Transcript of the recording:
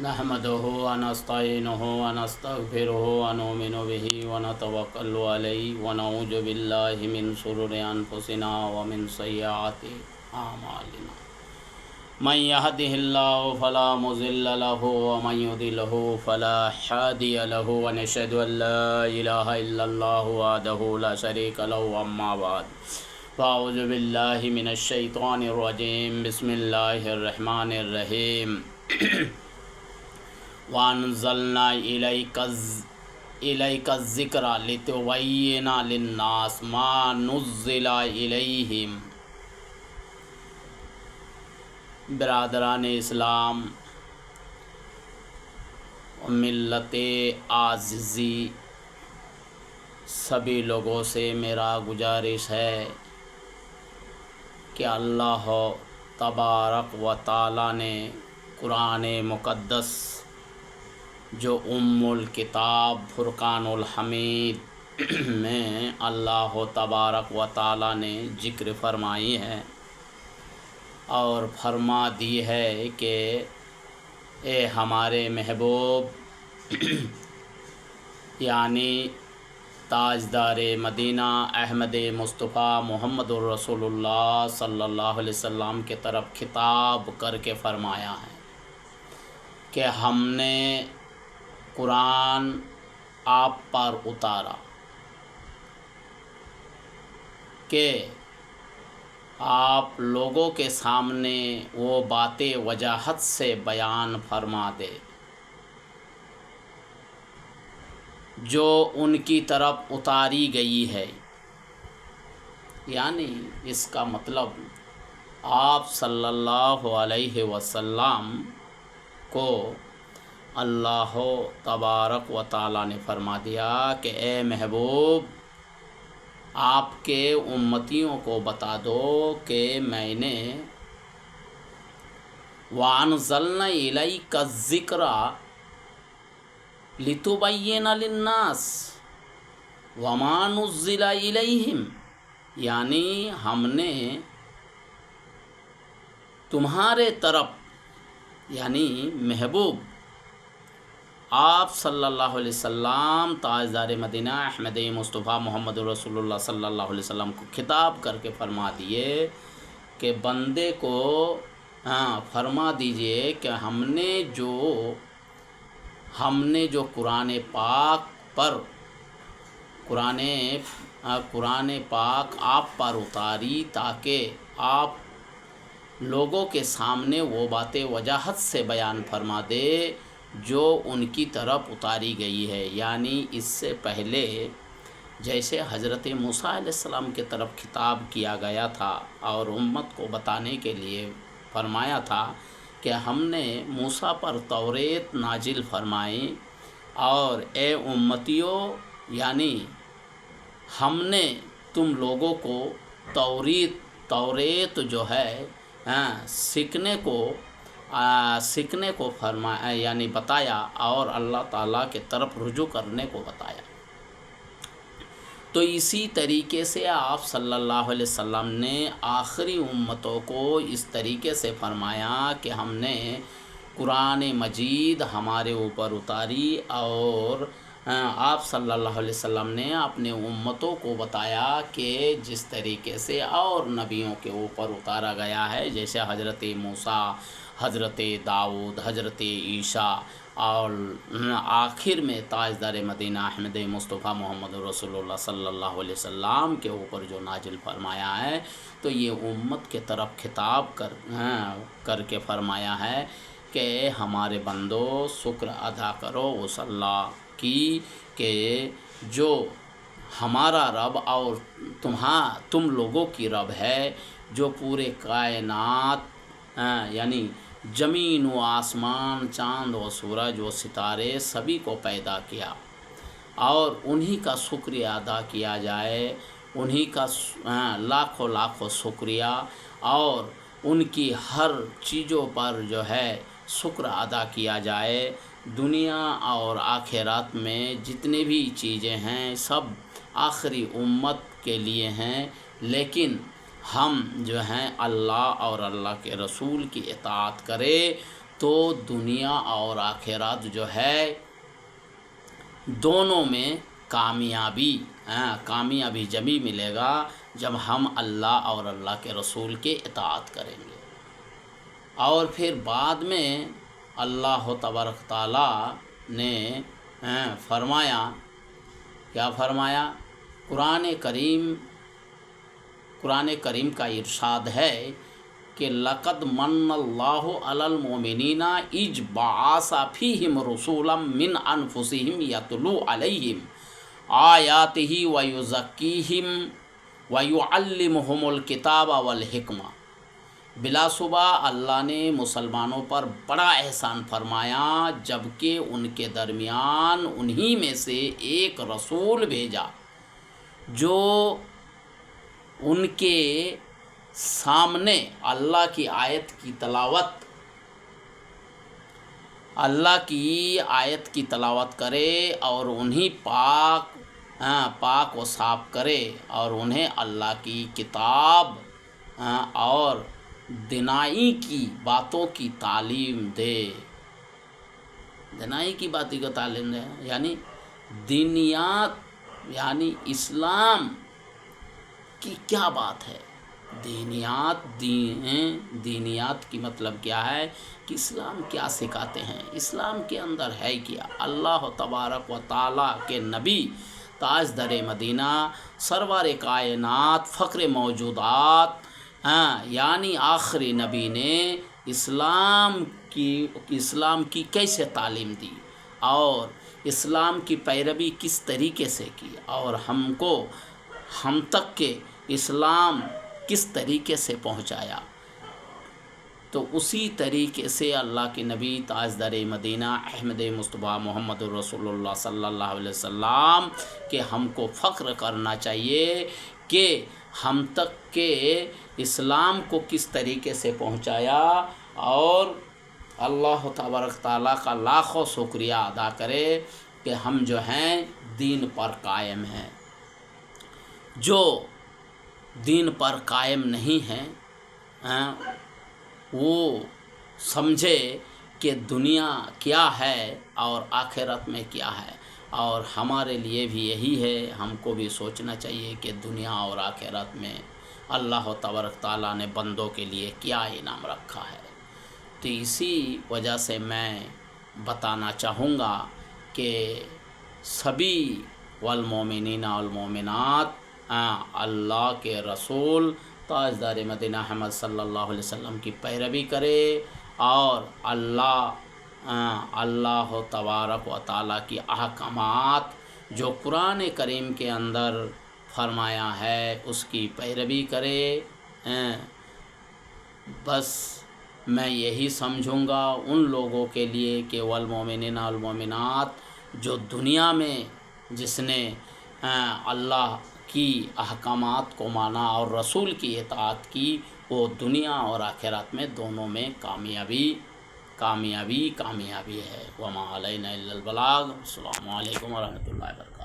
नहमदुहु व नस्तईनुहु व नस्तगफिरुहु व नुमिनु बिहि व नतवक्कलु अलैहि व नऊज़ु बिल्लाहि मिन शुरूरि अनफुसिना व मिन सय्यिआति अमालिना। मन यहदिहिल्लाहु फला मुज़िल्ल लहु व मन युद्लिल्हु फला हादिय लहु व नशहदु अन ला इलाहा इल्लल्लाहु वहदहु ला शरीका लहु अम्मा बाद फ़अऊज़ु बिल्लाहि मिनश शैतानिर रजीम बिस्मिल्लाहिर रहमानिर रहीम। वअन्ज़लना इलैका ज़िक्रा लितुबय्यिना लिन्नास मा नुज़्ज़िला इलैहिम। बिरादरान इस्लाम और मिल्लत आज़िज़ी, सभी लोगों से मेरा गुजारिश है कि अल्लाह तबारक व ताला ने कुरान मुक़द्दस जो उम्मुल किताब फुरक़ानुल हमीद में अल्लाह तबारक व ताला ने ज़िक्र फरमाई है और फरमा दी है कि ए हमारे महबूब यानी ताजदार मदीना अहमद मुस्तफ़ा मुहम्मदुर रसूलुल्लाह सल्लल्लाहु अलैहि वसल्लम के तरफ खिताब करके फ़रमाया है कि हमने कुरान आप पर उतारा कि आप लोगों के सामने वो बातें वजाहत से बयान फरमा दे जो उनकी तरफ उतारी गई है। यानी इसका मतलब आप सल्लल्लाहु अलैहि वसल्लम को अल्लाह तबारक व ताला ने फरमा दिया कि ए महबूब आपके उम्मतियों को बता दो कि मैंने वअन्ज़लना इलैका ज़िक्रा लितुबय्यिना लिन्नास वमा नुज़्ज़िला इलैहिम। यानी हमने तुम्हारे तरफ यानी महबूब आप सल्लल्लाहु अलैहि वसल्लम ताजदार मदीना अहमद मुस्तफ़ा मुहम्मद रसूलुल्लाह सल्लल्लाहु अलैहि वसल्लम को खिताब करके फरमा दिए कि बंदे को फरमा दीजिए कि हमने जो कुरान पाक पर कुरान पाक आप पर उतारी ताकि आप लोगों के सामने वो बातें वजाहत से बयान फरमा दे जो उनकी तरफ उतारी गई है। यानी इससे पहले जैसे हज़रत मूसा अलैहिस्सलाम की तरफ खिताब किया गया था और उम्मत को बताने के लिए फरमाया था कि हमने मूसा पर तौरेत नाजिल फरमाई और ए उम्मतियों यानी हमने तुम लोगों को तौरेत जो है सीखने को फरमाया यानी बताया और अल्लाह ताला के तरफ रुजू करने को बताया। तो इसी तरीके से आप सल्लल्लाहु अलैहि वसल्लम ने आखिरी उम्मतों को इस तरीके से फरमाया कि हमने कुरान मजीद हमारे ऊपर उतारी और आप सल्लल्लाहु अलैहि वसल्लम ने अपने उम्मतों को बताया कि जिस तरीके से और नबियों के ऊपर उतारा गया है, जैसे हज़रत मूसा, हज़रत दाऊद, हज़रत ईसा और आखिर में ताजदार मदीना अहमद मुस्तफ़ा मुहम्मद रसूलुल्लाह सल्लल्लाहु अलैहि वसल्लम के ऊपर जो नाजिल फरमाया है। तो ये उम्मत के तरफ खिताब करके फरमाया है कि हमारे बंदो शुक्र अदा करो उस अल्लाह की कि जो हमारा रब और तुम लोगों की रब है, जो पूरे कायनात यानी ज़मीन व आसमान, चाँद व सूरज व सितारे सभी को पैदा किया और उन्हीं का शुक्रिया अदा किया जाए, उन्हीं का लाखों लाखों शुक्रिया और उनकी हर चीज़ों पर जो है शुक्र अदा किया जाए। दुनिया और आखिरत में जितनी भी चीज़ें हैं सब आखिरी उम्मत के लिए हैं, लेकिन हम जो हैं अल्लाह और अल्लाह के रसूल की इताअत करें تو دنیا اور آخرت جو ہے دونوں میں کامیابی جبھی ملے گا جب ہم اللہ اور اللہ کے رسول کے اطاعت کریں گے۔ اور پھر بعد میں اللہ تبارک تعالیٰ نے فرمایا، کیا فرمایا؟ قرآن کریم کا ارشاد ہے کہ لقد من اللہ علی المؤمنین اذ بعث فیہم رسولا من انفسہم یتلو علیہم آیاتہ ویزکیہم ویعلمہم الکتاب والحکمہ۔ بلا شبہ اللہ نے مسلمانوں پر بڑا احسان فرمایا جبکہ ان کے درمیان انہی میں سے ایک رسول بھیجا جو ان کے سامنے اللہ کی آیت کی تلاوت کرے اور انہیں پاک و صاف کرے اور انہیں اللہ کی کتاب اور دنائی کی باتوں کی تعلیم دے۔ دنائی کی باتوں کی تعلیم دے یعنی دینیات، یعنی اسلام کی کیا بات ہے؟ دینیات کی مطلب کیا ہے کہ اسلام کیا سکھاتے ہیں، اسلام کے اندر ہے کیا۔ اللہ تبارک و تعالیٰ کے نبی تاجدار مدینہ سرور کائنات فخر موجودات یعنی آخری نبی نے اسلام کی کیسے تعلیم دی اور اسلام کی پیروی کس طریقے سے کی اور ہم تک کے اسلام کس طریقے سے پہنچایا، تو اسی طریقے سے اللہ کے نبی تاجدار مدینہ احمد مصطفیٰ محمد رسول اللہ صلی اللہ علیہ وسلم کہ ہم کو فخر کرنا چاہیے کہ ہم تک کے اسلام کو کس طریقے سے پہنچایا، اور اللہ تبارک تعالیٰ کا لاکھوں شکریہ ادا کرے کہ ہم جو ہیں دین پر قائم ہیں۔ جو دین پر قائم نہیں ہیں وہ سمجھے کہ دنیا کیا ہے اور آخرت میں کیا ہے، اور ہمارے لیے بھی یہی ہے، ہم کو بھی سوچنا چاہیے کہ دنیا اور آخرت میں اللہ تبارک تعالیٰ نے بندوں کے لیے کیا انعام رکھا ہے۔ تو اسی وجہ سے میں بتانا چاہوں گا کہ سبھی والمومنین والمومنات اللہ کے رسول تاجدار مدینہ احمد صلی اللہ علیہ وسلم کی پیروی کرے اور اللہ تبارک و تعالیٰ کی احکامات جو قرآن کریم کے اندر فرمایا ہے اس کی پیروی کرے۔ بس میں یہی سمجھوں گا ان لوگوں کے لیے کہ والمومنین والمومنات جو دنیا میں جس نے اللہ کی احکامات کو مانا اور رسول کی اطاعت کی، وہ دنیا اور آخرت میں دونوں میں کامیابی ہے۔ وما علینا الا البلاغ۔ السلام علیکم ورحمۃ اللہ وبرکاتہ۔